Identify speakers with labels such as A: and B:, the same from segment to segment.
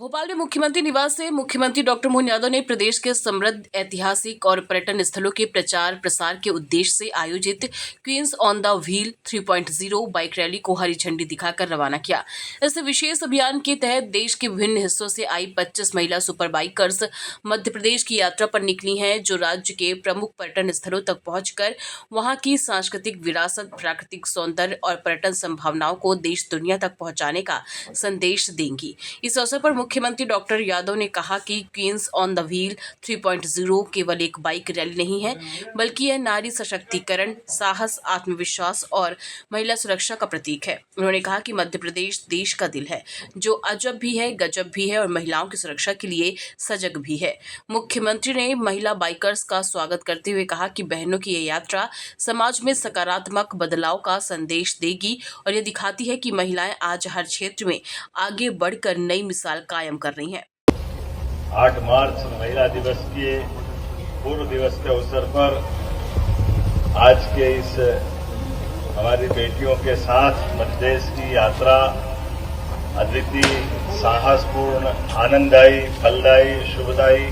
A: भोपाल में मुख्यमंत्री निवास से मुख्यमंत्री डॉक्टर मोहन यादव ने प्रदेश के समृद्ध ऐतिहासिक और पर्यटन स्थलों के प्रचार प्रसार के उद्देश्य से आयोजित queens on the wheel 3.0 bike rally को हरी झंडी दिखाकर रवाना किया। इस विशेष अभियान के तहत देश के विभिन्न हिस्सों से आई 25 महिला सुपर बाइकर्स मध्य प्रदेश की यात्रा पर निकली हैं, जो राज्य के प्रमुख पर्यटन स्थलों तक पहुंचकर वहां की सांस्कृतिक विरासत, प्राकृतिक सौंदर्य और पर्यटन संभावनाओं को देश दुनिया तक पहुंचाने का संदेश देंगी। इस अवसर पर मुख्यमंत्री डॉक्टर यादव ने कहा कि क्वींस ऑन द व्हील 3.0 केवल एक बाइक रैली नहीं है, बल्कि यह नारी सशक्तिकरण, साहस, आत्मविश्वास और महिला सुरक्षा का प्रतीक है। उन्होंने कहा कि मध्य प्रदेश देश का दिल है, जो अजब भी है, गजब भी है और महिलाओं की सुरक्षा के लिए सजग भी है। मुख्यमंत्री ने महिला बाइकर्स का स्वागत करते हुए कहा कि बहनों की यह यात्रा समाज में सकारात्मक बदलाव का संदेश देगी और यह दिखाती है कि महिलाएं आज हर क्षेत्र में आगे बढ़कर नई मिसाल कायम कर रही हैं।
B: 8 मार्च महिला दिवस के पूर्व दिवस के अवसर पर आज के इस हमारी बेटियों के साथ मध्य प्रदेश की यात्रा अद्वितीय, साहसपूर्ण, आनंददायी, फलदायी, शुभदायी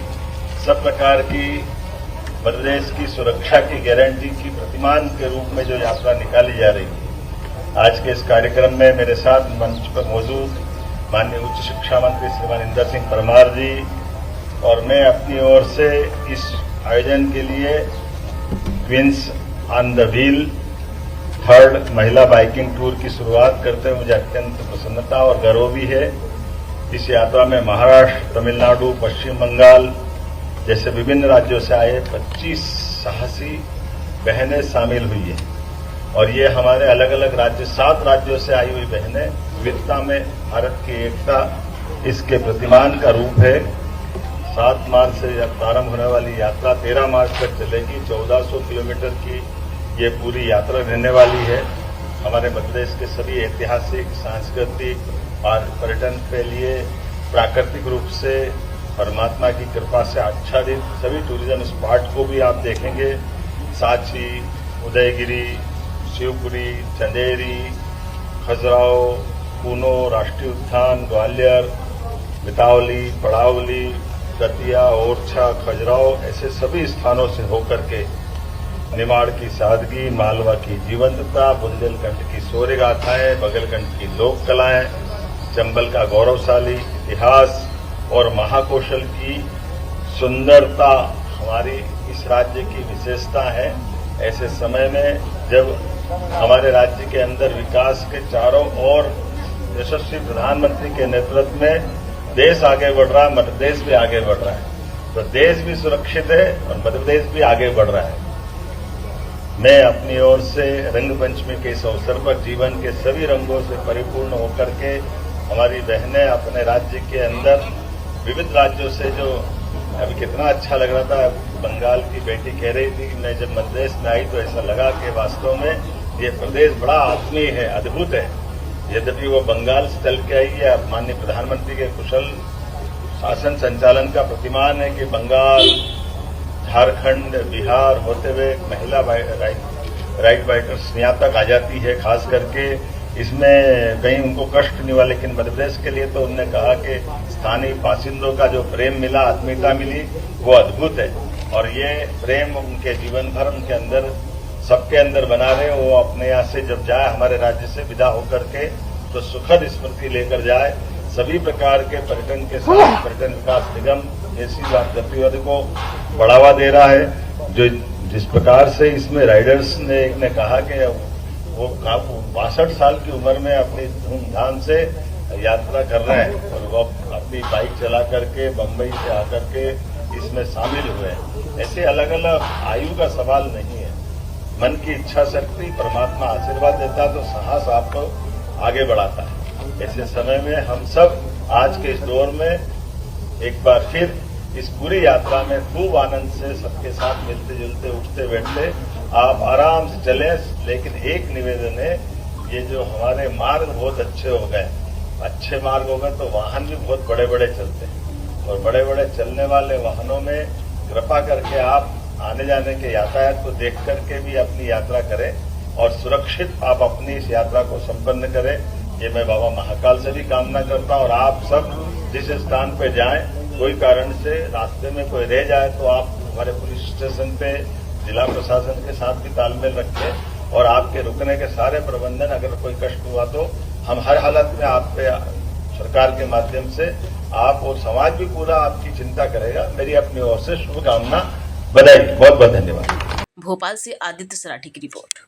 B: सब प्रकार की मध्य प्रदेश की सुरक्षा की गारंटी की प्रतिमान के रूप में जो यात्रा निकाली जा रही है। आज के इस कार्यक्रम में मेरे साथ मंच पर मौजूद माननीय उच्च शिक्षा मंत्री श्रीमान इंदर सिंह परमार जी और मैं अपनी ओर से इस आयोजन के लिए queen's on the wheel 3rd महिला बाइकिंग टूर की शुरुआत करते हुए मुझे अत्यंत प्रसन्नता और गर्व भी है। इस यात्रा में महाराष्ट्र, तमिलनाडु, पश्चिम बंगाल जैसे विभिन्न राज्यों से आए 25 साहसी बहनें शामिल हुई है और ये हमारे अलग अलग राज्य 7 राज्यों से आई हुई बहनें विविधता में भारत की एकता इसके प्रतिमान का रूप है। 7 मार्च से प्रारंभ होने वाली यात्रा 13 मार्च तक चलेगी। 1400 किलोमीटर की ये पूरी यात्रा रहने वाली है। हमारे मध्य प्रदेश के सभी ऐतिहासिक, सांस्कृतिक और पर्यटन के लिए प्राकृतिक रूप से परमात्मा की कृपा से आच्छादित सभी टूरिज्म स्पॉट को भी आप देखेंगे। सांची, उदयगिरी, शिवपुरी, चंदेरी, खजुराहो, कूनो राष्ट्रीय उद्यान, ग्वालियर, बितावली, पड़ावली, दतिया, ओरछा, खजुराहो ऐसे सभी स्थानों से होकर के निमाड़ की सादगी, मालवा की जीवंतता, बुंदेलखंड की शौर्य गाथाएं, बगलखंड की लोक कलाएं, चंबल का गौरवशाली इतिहास और महाकौशल की सुंदरता हमारी इस राज्य की विशेषता है। ऐसे समय में जब हमारे राज्य के अंदर विकास के चारों ओर यशस्वी प्रधानमंत्री के नेतृत्व में देश आगे बढ़ रहा है, मध्य प्रदेश भी आगे बढ़ रहा है, तो देश भी सुरक्षित है और मध्य प्रदेश भी आगे बढ़ रहा है। मैं अपनी ओर से रंगपंचमी के इस अवसर पर जीवन के सभी रंगों से परिपूर्ण होकर के हमारी बहनें अपने राज्य के अंदर विविध राज्यों से जो अभी कितना अच्छा लग रहा था, बंगाल की बेटी कह रही थी कि मैं जब मध्य प्रदेश में आई तो ऐसा लगा कि वास्तव में ये प्रदेश बड़ा आत्मीय है, अद्भुत है। यद्यपि वो बंगाल से चल के आई है, माननीय प्रधानमंत्री के कुशल शासन संचालन का प्रतिमान है कि बंगाल, झारखंड, बिहार होते हुए महिला राइड बाइकर्स यहाँ तक आ जाती है। खास करके इसमें कहीं उनको कष्ट नहीं हुआ, लेकिन मध्य प्रदेश के लिए तो उन्होंने कहा कि स्थानीय बासिंदों का जो प्रेम मिला, आत्मीयता मिली, वो अद्भुत है और ये प्रेम उनके जीवन भर उनके अंदर सबके अंदर बना रहे। वो अपने यहाँ से जब जाए, हमारे राज्य से विदा होकर के, तो सुखद स्मृति लेकर जाए। सभी प्रकार के पर्यटन के साथ पर्यटन विकास निगम ऐसी गतिविधि को बढ़ावा दे रहा है। जो जिस प्रकार से इसमें राइडर्स ने कहा कि वो 62 साल की उम्र में अपनी धूमधाम से यात्रा कर रहे हैं और वो अपनी बाइक चला करके बम्बई से आकर के इसमें शामिल हुए हैं। ऐसे अलग अलग आयु का सवाल नहीं है, मन की इच्छा शक्ति, परमात्मा आशीर्वाद देता तो साहस आपको आगे बढ़ाता है। ऐसे समय में हम सब आज के इस दौर में एक बार फिर इस पूरी यात्रा में खूब आनंद से सबके साथ मिलते जुलते, उठते बैठते आप आराम से चलें। लेकिन एक निवेदन है, ये जो हमारे मार्ग बहुत अच्छे हो गए, अच्छे मार्ग हो गए तो वाहन भी बहुत बड़े बड़े चलते हैं और बड़े बड़े चलने वाले वाहनों में कृपा करके आप आने जाने के यातायात को देख करके भी अपनी यात्रा करें और सुरक्षित आप अपनी इस यात्रा को संपन्न करें। ये मैं बाबा महाकाल से भी कामना करता हूं और आप सब जिस स्थान पे जाएं, कोई कारण से रास्ते में कोई रह जाए तो आप हमारे पुलिस स्टेशन पे जिला प्रशासन के साथ भी तालमेल रखें और आपके रुकने के सारे प्रबंधन, अगर कोई कष्ट हुआ तो हम हर हालत में आप पे सरकार के माध्यम से आप और समाज भी पूरा आपकी चिंता करेगा। मेरी अपनी ओर से शुभकामना, बधाई, बहुत बहुत धन्यवाद।
A: भोपाल से आदित्य सराठी की रिपोर्ट।